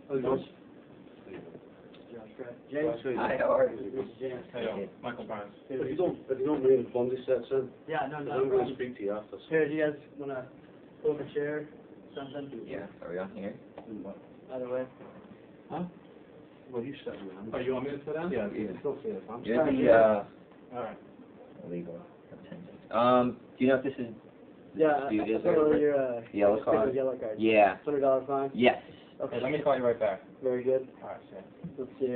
James. Hi, how are you? This is James. Hey, Michael Barnes. Here, If you don't mind the Bundy sets in, yeah, no, I'm going to speak to you after. Here, do you guys want to pull up a chair, something? Yeah, are we on here? Either way. Huh? Well, you set me on. Oh, you want me to sit down? Yeah, don't say it. I'm You're sorry. the, Alright. legal attendant. Do you know if this is Yeah, dispute is so or your yellow card? Yellow card. Yeah. $100 fine? Yes. Okay. Hey, let me call you right back. Very good. Alright, see ya. Let's see,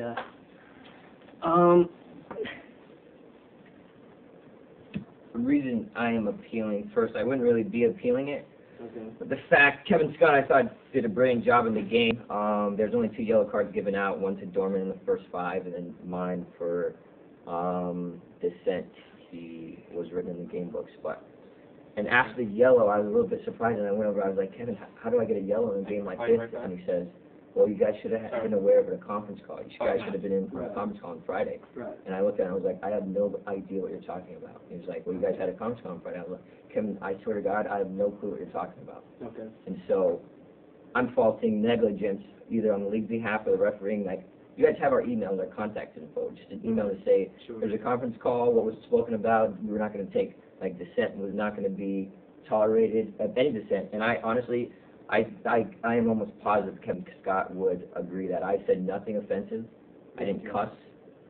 The reason I am appealing, first, I wouldn't really be appealing it, okay. but the fact, Kevin Scott, I thought, did a brilliant job in the game. There's only 2 yellow cards given out, one to Dorman in the first 5, and then mine for dissent. He was written in the game books, but and after the yellow, I was a little bit surprised, and I went over, I was like, Kevin, how do I get a yellow in a game like this? And he says, well, you guys should have been aware of a conference call. You guys should have been in for a conference call on Friday. Right. And I looked at it and I was like, I have no idea what you're talking about. He was like, well, you guys had a conference call on Friday. I was like, Kevin, I swear to God, I have no clue what you're talking about. Okay. And so I'm faulting negligence either on the league's behalf or the refereeing. Like, you guys have our emails, our contact info. Just an email to say, there's a conference call, what was spoken about, we were not going to take, like, dissent was not going to be tolerated, any dissent. And I honestly, I am almost positive Kevin Scott would agree that I said nothing offensive. I didn't cuss.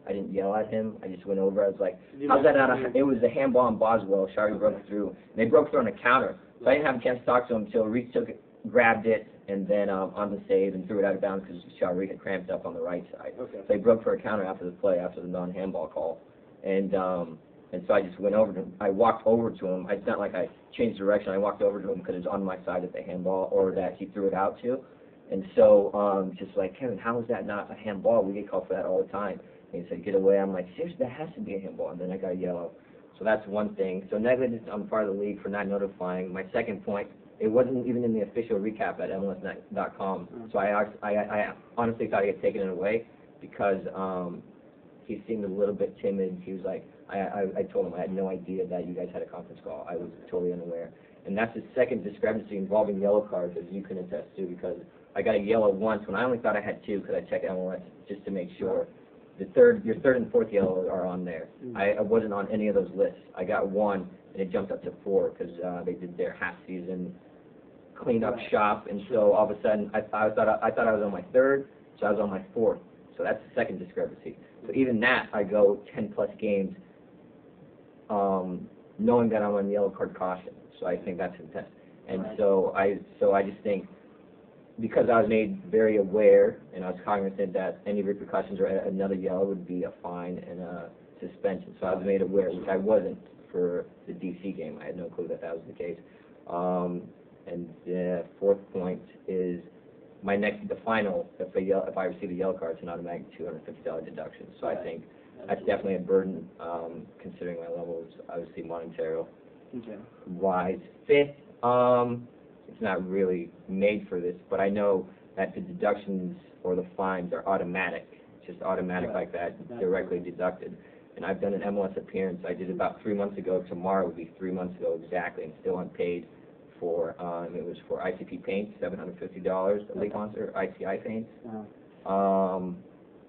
I didn't yell at him. I just went over. I was like, how's that not a... It was a handball on Boswell. Shari broke through. And they broke through on a counter. So I didn't have a chance to talk to him until Reese took it, grabbed it, and then on the save and threw it out of bounds because Shari had cramped up on the right side. Okay. So they broke for a counter after the play, after the non-handball call. And so I just went over to him. I walked over to him. It's not like I changed direction. I walked over to him because it was on my side of the handball or that he threw it out to. And so just like, Kevin, how is that not a handball? We get called for that all the time. And he said, get away. I'm like, seriously, that has to be a handball. And then I got a yellow. So that's one thing. So negligence on the part of the league for not notifying. My second point, it wasn't even in the official recap at MLS.com. So I honestly thought he had taken it away because he seemed a little bit timid. He was like, I told him I had no idea that you guys had a conference call. I was totally unaware. And that's the second discrepancy involving yellow cards, as you can attest to, because I got a yellow once when I only thought I had 2 because I checked MLS just to make sure. Your third and fourth yellow are on there. I wasn't on any of those lists. I got 1, and it jumped up to 4 because they did their half-season cleanup shop, and so all of a sudden I thought I was on my 3rd, so I was on my 4th. So that's the second discrepancy. So even that, I go 10-plus games knowing that I'm on yellow card caution. So I think that's intense. And so I just think because I was made very aware and I was cognizant that any repercussions or another yellow would be a fine and a suspension. So I was made aware, which I wasn't for the DC game. I had no clue that that was the case. And the 4th point is the final, if I receive a yellow card, it's an automatic $250 deduction. So I think that's definitely a burden, considering my levels, obviously monetary wise. 5th, it's not really made for this, but I know that the deductions or the fines are automatic, just automatic like that, directly deducted. And I've done an MLS appearance. I did about 3 months ago. Tomorrow would be 3 months ago exactly, and still unpaid for, it was for ICP paints, $750, a league sponsor, ICI paints.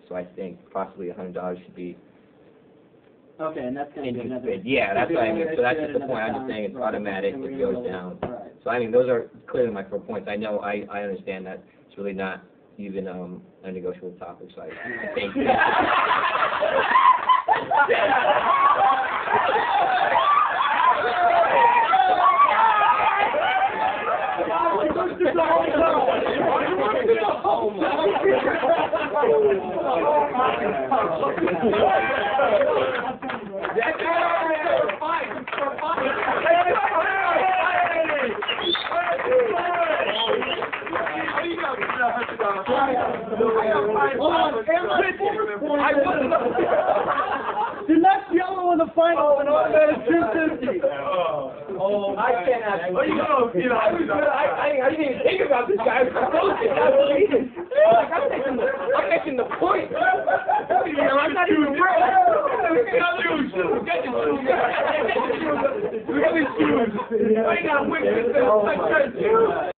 So I think possibly $100 should be okay, and that's going to be another... Yeah, that's what I mean. So that's just the point. I'm just saying it's automatic. It goes down. So I mean, those are clearly my 4 points. I know, I understand that it's really not even a negotiable topic. So I think. The next yellow in the final and all that is 250. Oh, I can't have. I didn't even think about this guy. I'm making the point. I'm not even real.